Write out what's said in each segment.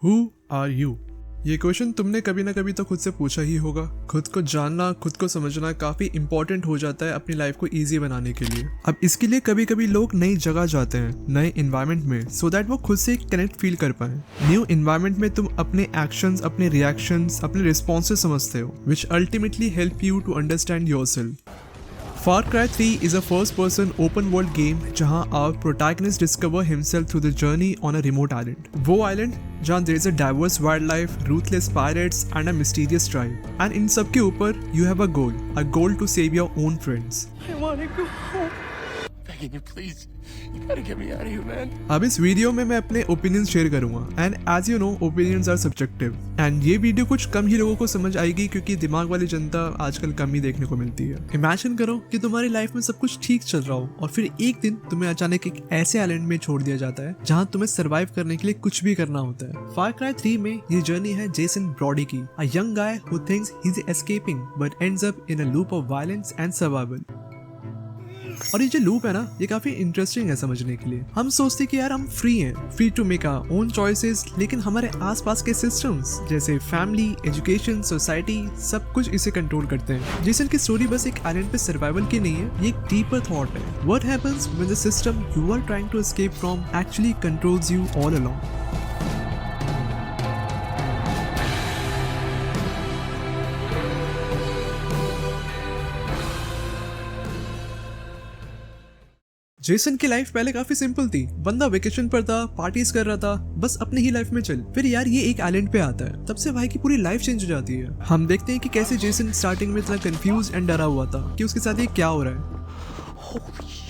Who are you? ये question तुमने कभी ना कभी तो खुद से पूछा ही होगा। खुद को जानना, खुद को समझना काफी इंपॉर्टेंट हो जाता है अपनी लाइफ को इजी बनाने के लिए। अब इसके लिए कभी कभी लोग नई जगह जाते हैं, नए इन्वायरमेंट में, सो दैट वो खुद से कनेक्ट फील कर पाए। न्यू इन्वायरमेंट में तुम अपने एक्शंस, अपने रिएक्शंस, अपने रिस्पॉन्सेस समझते हो, which ultimately help you to understand yourself. Far Cry 3 is a first-person open-world game जहां our protagonist discover himself through the journey on a remote island. वो island जहां there is a diverse wildlife, ruthless pirates and a mysterious tribe. And इन सब के ऊपर you have a goal to save your own friends. I want to go home. Begging you, please. You gotta get me out of here, man. अब इस video में मैं अपने opinions share करूंगा and as you know opinions are subjective and ये video कुछ कम ही लोगों को समझ आएगी क्योंकि दिमाग वाली जनता आजकल कम ही देखने को मिलती है। इमेजिन करो कि तुम्हारी लाइफ में सब कुछ ठीक चल रहा हो और फिर एक दिन तुम्हें अचानक एक ऐसे आइलैंड में छोड़ दिया जाता है जहाँ तुम्हें सर्वाइव करने के लिए कुछ भी करना होता है। फार क्राई 3 में ये जर्नी है जेसन ब्रॉडी की, a young guy who thinks he is escaping but ends up in a loop of violence and survival. और ये जो लूप है ना, ये काफी इंटरेस्टिंग है समझने के लिए। हम सोचते कि यार हम फ्री हैं, free to make our own choices, लेकिन हमारे आसपास के सिस्टम्स जैसे फैमिली, एजुकेशन, सोसाइटी सब कुछ इसे कंट्रोल करते हैं। जेसन की स्टोरी बस एक आइलैंड पे सर्वाइवल की नहीं है, ये एक डीपर थॉट है। What happens when the system you are trying to escape from actually controls you all along. Jason की लाइफ पहले काफी सिंपल थी। बंदा वेकेशन पर था, पार्टीज कर रहा था, बस अपनी ही लाइफ में चल। फिर यार ये एक आइलैंड पे आता है, तब से भाई की पूरी लाइफ चेंज हो जाती है। हम देखते हैं कि कैसे जेसन स्टार्टिंग में इतना कंफ्यूज एंड डरा हुआ था कि उसके साथ ये क्या हो रहा है। Holy shit.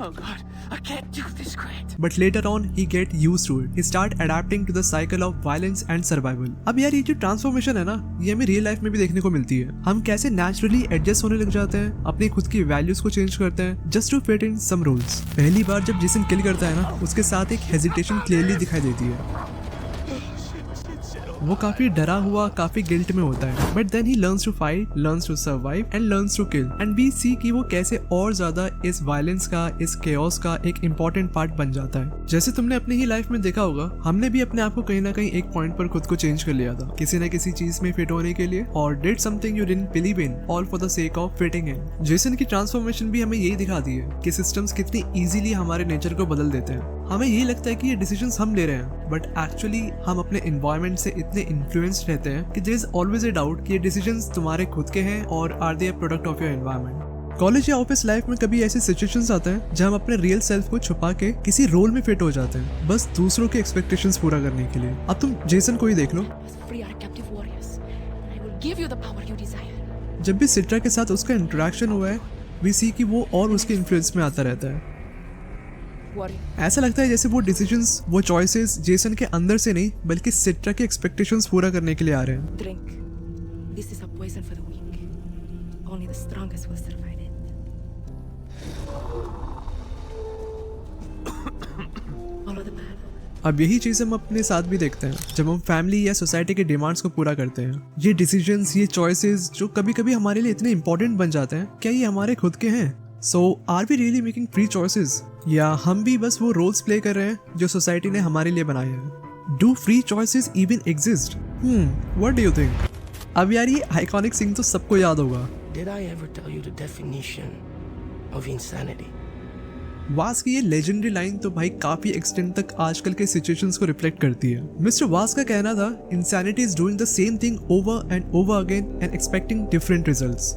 Oh God, I can't do this, Grant. But later on, he get used to it. He start adapting to the cycle of violence and survival. अब यार ये जो ट्रांसफॉर्मेशन है ना, ये हमें रियल लाइफ में भी देखने को मिलती है। हम कैसे नेचुरली एडजस्ट होने लग जाते हैं, अपनी खुद की वैल्यूज को चेंज करते हैं just to fit in some rules. पहली बार जब जेसन किल करता है ना, उसके साथ एक हेजिटेशन क्लियरली दिखाई देती है। वो काफी डरा हुआ, काफी गिल्ट में होता है, but then he learns to fight, learns to survive and learns to kill. And we see कि वो कैसे और ज्यादा इस वायलेंस का, इस केओस का एक इंपॉर्टेंट पार्ट बन जाता है। जैसे तुमने अपनी ही लाइफ में देखा होगा, हमने भी अपने आप को कहीं ना कहीं एक पॉइंट पर खुद को चेंज कर लिया था, किसी न किसी चीज में फिट होने के लिए, और did something you didn't believe in, all for the sake of fitting in. Jason की ट्रांसफॉर्मेशन भी हमें यही दिखाती है कि सिस्टम्स कितनी इजीली हमारे नेचर को बदल देते हैं। हमें यही लगता है कि ये डिसीजंस हम ले रहे हैं, बट एक्चुअली हम अपने एनवायरनमेंट से इतने इन्फ्लुएंस्ड रहते हैं कि there is always a doubt कि ये डिसीजंस तुम्हारे खुद के हैं और are they a product of your environment. College या ऑफिस लाइफ में कभी ऐसे सिचुएशंस आते हैं जहां हम अपने रियल सेल्फ को छुपा के किसी रोल में फिट हो जाते हैं, बस दूसरों के एक्सपेक्टेशंस पूरा करने के लिए। अब तुम जेसन को ही देख लो। जब भी सिट्रा के साथ उसका इंटरेक्शन हुआ है, वी सी कि वो और उसके इन्फ्लुएंस में आता रहता है। ऐसा लगता है जैसे वो डिसीजंस, वो चॉइसेस जेसन के अंदर से नहीं बल्कि सिट्रा के एक्सपेक्टेशंस पूरा करने के लिए आ रहे हैं। Drink. This is a poison for the weak. Only the strongest will survive it. Follow the path. अब यही चीज हम अपने साथ भी देखते हैं जब हम फैमिली या सोसाइटी के डिमांड्स को पूरा करते हैं। ये डिसीजंस, ये चॉइसेस जो कभी कभी हमारे लिए इतने इंपॉर्टेंट बन जाते हैं, क्या ये हमारे खुद के हैं? So are we really making free choices? या हम भी बस वो रोल्स प्ले कर रहे हैं जो सोसाइटी ने हमारे लिए बनाए हैं? Do free choices even exist? What do you think? अब यार ये आइकॉनिक सीन तो सबको याद होगा। Did I ever tell you the definition of insanity? वास की ये लेजेंडरी लाइन तो भाई काफी एक्सटेंट तक आजकल के सिचुएशंस को रिफ्लेक्ट करती है। मिस्टर वास का कहना था, insanity is doing the same thing over and over again and expecting different results.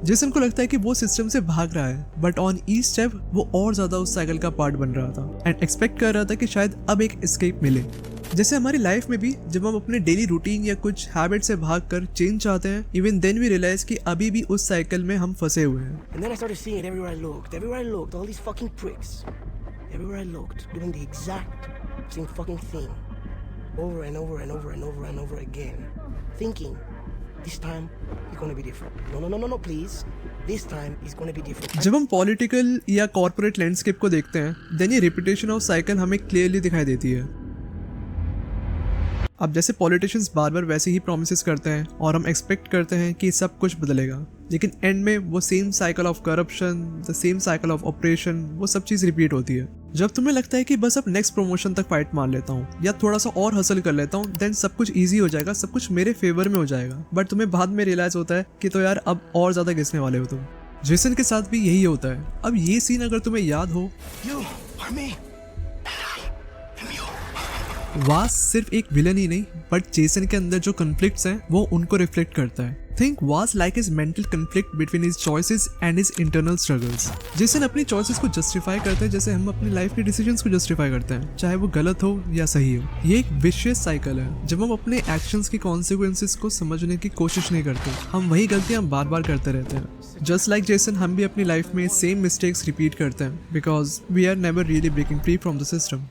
Jason को लगता है कि वो सिस्टम से भाग रहा है, बट ऑन ईच स्टेप वो और ज्यादा उस साइकिल का पार्ट बन रहा था एंड एक्सपेक्ट कर रहा था कि शायद अब एक एस्केप मिले। जैसे हमारी लाइफ में भी जब हम अपने डेली रूटीन या कुछ हैबिट से भागकर चेंज चाहते हैं, इवन देन वी रियलाइज कि अभी भी उस साइकिल में हम फंसे हुए हैं। And then I started seeing it everywhere I looked, all these fucking pricks. Everywhere I looked, doing the exact same fucking thing. Over and over and over and over and over again. Thinking, this time it's gonna be different. No, please. This time it's gonna be different. जब हम political या corporate landscape को देखते हैं, then ये repetition of cycle हमें clearly दिखाई देती है। अब जैसे पॉलिटिशियंस बार बार वैसे ही प्रोमिसेस करते हैं और हम एक्सपेक्ट करते हैं कि सब कुछ बदलेगा, लेकिन एंड में वो same cycle of corruption, the same cycle of operation, वो सब चीज़ रिपीट होती है। जब तुम्हें लगता है कि बस अब नेक्स्ट प्रमोशन तक फाइट मार लेता हूँ या थोड़ा सा और हसल कर लेता हूँ, देन सब कुछ इजी हो जाएगा, सब कुछ मेरे फेवर में हो जाएगा। बट तुम्हें बाद में रियलाइज होता है कि तो यार अब और ज्यादा घिसने वाले हो तुम। जेसन के साथ भी यही होता है। अब ये सीन अगर तुम्हें याद हो, वास सिर्फ एक विलन ही नहीं बट जेसन के अंदर जो कॉन्फ्लिक्ट्स हैं वो उनको रिफ्लेक्ट करता है। थिंक वास like his mental conflict between his choices and his internal struggles. Jason अपनी चॉइसेस को जस्टिफाई करता है जैसे हम अपनी लाइफ के डिसीजंस को जस्टिफाई करते हैं, चाहे वो गलत हो या सही हो। ये एक विशियस साइकिल है। जब हम अपने एक्शंस की कॉन्सिक्वेंसेस को समझने की कोशिश नहीं करते, हम वही गलतियां बार बार करते रहते हैं। जस्ट लाइक जेसन, हम भी अपनी लाइफ में सेम मिस्टेक्स रिपीट करते हैं because we are never really breaking free from the system.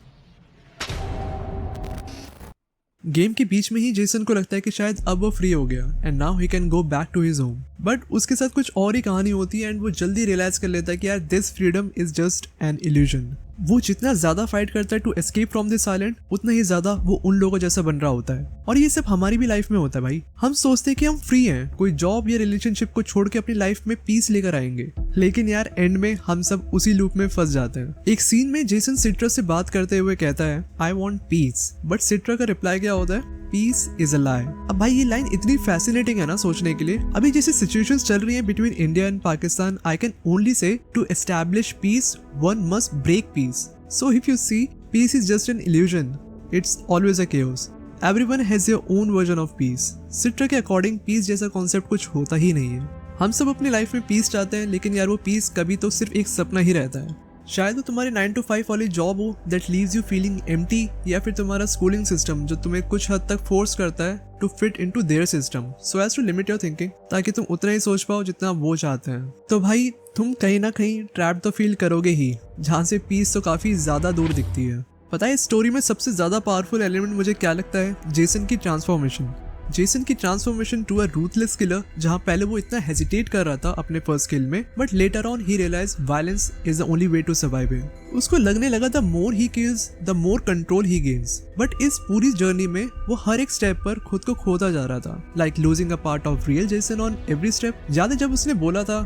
Game के बीच में ही जेसन को लगता है कि शायद अब वो फ्री हो गया and now he can go back to his home, but उसके साथ कुछ और ही कहानी होती है एंड वो जल्दी रियलाइज कर लेता है कि यार this freedom is just an illusion. वो जितना ज्यादा फाइट करता है to escape from this island, उतना ही ज्यादा वो उन लोगों जैसा बन रहा होता है। और ये सब हमारी भी लाइफ में होता है भाई। हम सोचते हैं कि हम फ्री हैं, कोई जॉब या रिलेशनशिप को छोड़ के अपनी लाइफ में पीस लेकर आएंगे, लेकिन यार एंड में हम सब उसी लूप में फंस जाते हैं। एक सीन में जेसन सिट्रा से बात करते हुए कहता है आई वॉन्ट पीस, बट सिट्रा का रिप्लाई क्या होता है, पीस इज अ लाई। अब भाई ये लाइन इतनी फैसिनेटिंग है ना सोचने के लिए। अभी जैसे सिचुएशंस चल रही हैं between India and Pakistan, I can only say to establish peace one must break peace. So if you see, peace is just an illusion, it's always a chaos. Everyone has their own version of peace. सिट्रा के according piece जैसा concept कुछ होता ही नहीं है। हम सब अपनी लाइफ में पीस चाहते हैं, लेकिन यार वो पीस कभी तो सिर्फ एक सपना ही रहता है। शायद वो तुम्हारी 9 to 5 वाली जॉब हो that leaves you feeling empty, या फिर तुम्हारा स्कूलिंग सिस्टम जो तुम्हें कुछ हद तक फोर्स करता है to fit into their system so as to limit your thinking, ताकि तुम उतना ही सोच पाओ जितना वो चाहते हैं। तो भाई तुम कहीं ना कहीं ट्रैप तो फील करोगे ही, जहाँ से पीस तो काफी ज्यादा दूर दिखती है। पता है इस स्टोरी में सबसे ज्यादा पावरफुल एलिमेंट मुझे क्या लगता है, जेसन की ट्रांसफॉर्मेशन। जेसन की transformation to a ruthless killer, जहां पहले वो इतना हेजिटेट कर रहा था अपने फर्स्ट किल में, but later on he realize violence is the only way to survive him. उसको लगने लगा the more he kills the more control he gains, but इस पूरी जर्नी में वो हर एक स्टेप पर खुद को खोता जा रहा था, like losing a part of real Jason on every step. याद है जब उसने बोला था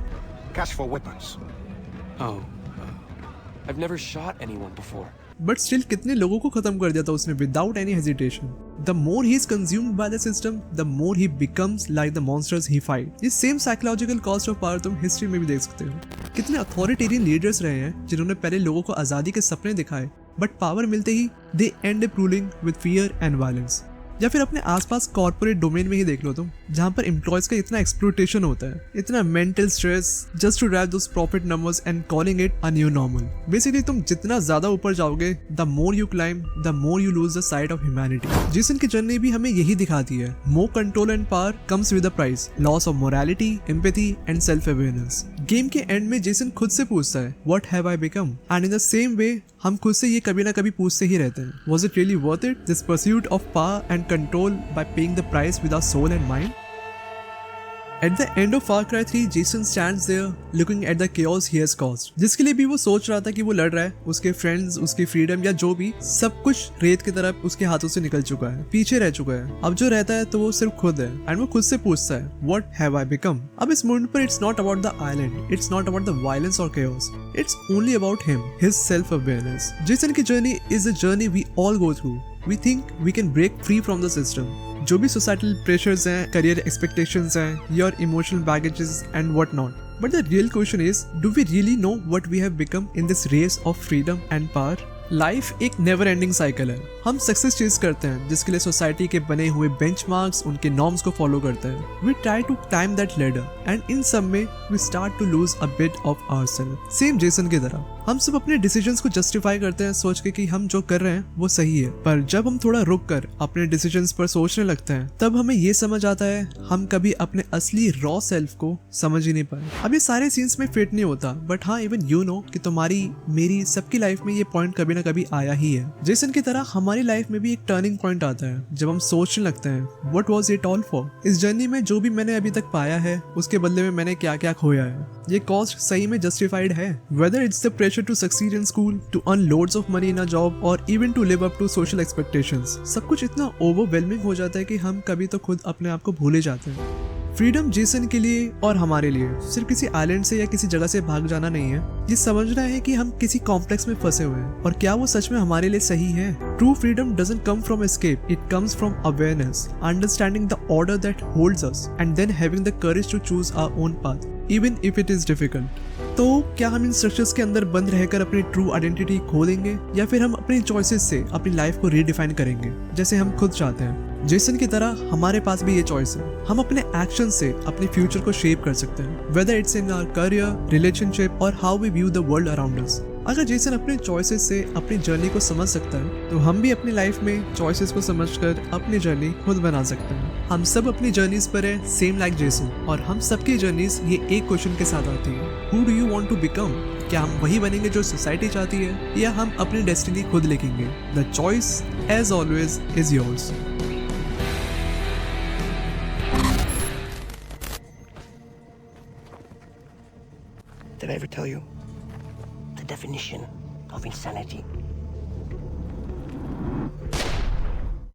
Cash for weapons. Oh, I've never shot anyone before. But still कितने लोगों को खत्म कर दिया था उसने without any hesitation. The more he is consumed by the system, the more he becomes like the monsters he fight. ये same psychological cost of power तुम हिस्ट्री में भी देख सकते हो। कितने अथॉरिटेरियन लीडर्स रहे हैं जिन्होंने पहले लोगों को आजादी के सपने दिखाए, बट पावर मिलते ही they end up ruling with fear and violence. या फिर अपने आसपास कॉर्पोरेट डोमेन में ही देख लो तुम, जहाँ पर एम्प्लॉयज का इतना एक्सप्लॉयटेशन होता है, इतना mental stress just to drive those profit numbers and calling it a new normal. Basically तुम जितना ज्यादा ऊपर जाओगे, the more you climb the more you lose the sight of humanity. Jason की जर्नी भी हमें यही दिखाती है। More control and power comes with a price, loss of morality, empathy and self awareness. Game के एंड में Jason खुद से पूछता है what have I become, and in the same way हम खुद से ये कभी ना कभी पूछते ही रहते हैं, was it really worth it this pursuit of power and control by paying the price with our soul and mind. At the end of Far Cry 3, Jason stands there looking at the chaos he has caused. जिसके लिए भी वो सोच रहा था कि वो लड़ रहा है, उसके फ्रेंड्स, उसकी फ्रीडम या जो भी, सब कुछ रेत की तरह उसके हाथों से निकल चुका है, पीछे रह चुका है। अब जो रहता है तो वो सिर्फ खुद है, एंड वो खुद से पूछता है What have I become? अब इस मोमेंट पर it's not about the island, it's not about the violence or chaos, it's only about him, his self-awareness. Jason की journey is a journey we all go through. We think we can break free from the system. जो भी societal pressures हैं, career expectations हैं, your emotional baggages and what not, but the real question is do we really know what we have become in this race of freedom and power? Life एक never ending cycle है। हम success chase करते हैं जिसके लिए society के बने हुए बेंचमार्क्स, उनके नॉर्म्स को फॉलो करते हैं। We try to climb that ladder and इन सब में we start to lose a bit of ourselves. Same Jason की तरह हम सब अपने डिसीजंस को जस्टिफाई करते हैं सोच के कि हम जो कर रहे हैं वो सही है, पर जब हम थोड़ा रुक कर अपने डिसीजंस पर सोचने लगते हैं तब हमें ये समझ आता है हम कभी अपने असली रॉ सेल्फ को समझ ही नहीं पाए। अब ये सारे सीन्स में फिट नहीं होता, बट हाँ इवन यू नो कि तुम्हारी मेरी सबकी लाइफ में ये पॉइंट कभी ना कभी आया ही है। जेसन की तरह हमारी लाइफ में भी एक टर्निंग पॉइंट आता है जब हम सोचने लगते हैं what was it all for. इस जर्नी में जो भी मैंने अभी तक पाया है उसके बदले में मैंने क्या क्या खोया है, ये कॉस्ट सही में जस्टिफाइड है? Whether it's the pressure to succeed in school, to earn loads of money in a job और even to live up to social expectations, सब कुछ इतना ओवरवेलमिंग हो जाता है कि हम कभी तो खुद अपने आप को भूले जाते हैं। फ्रीडम जेसन के लिए और हमारे लिए सिर्फ किसी आइलैंड से या किसी जगह से भाग जाना नहीं है, ये समझना है कि हम किसी कॉम्प्लेक्स में फंसे हुए हैं और क्या वो सच में हमारे लिए सही है। True freedom doesn't come from escape, it comes from awareness, understanding the order that holds us and then having the courage to choose our own path even if it is difficult. तो क्या हम इन structures के अंदर बंद रहकर अपनी true identity खो देंगे या फिर हम अपनी चॉइसेस से अपनी लाइफ को रीडिफाइन करेंगे जैसे हम खुद चाहते हैं। जेसन की तरह हमारे पास भी ये चॉइस है, हम अपने एक्शन से अपने फ्यूचर को शेप कर सकते हैं, whether it's in our career, relationship और how we view the world around us. अगर जेसन अपने चॉइसेस से अपनी जर्नी को समझ सकता है तो हम भी अपनी लाइफ में चॉइसेस को समझकर अपनी जर्नी खुद बना सकते हैं। हम सब अपनी जर्नीज पर है सेम लाइक जेसन, और हम सबकी जर्नीज ये एक क्वेश्चन के साथ आती है, who do you want to become? क्या हम वही बनेंगे जो सोसाइटी चाहती है या हम अपनी डेस्टिनी खुद लिखेंगे? The choice as always is yours. Did I ever tell you the definition of insanity?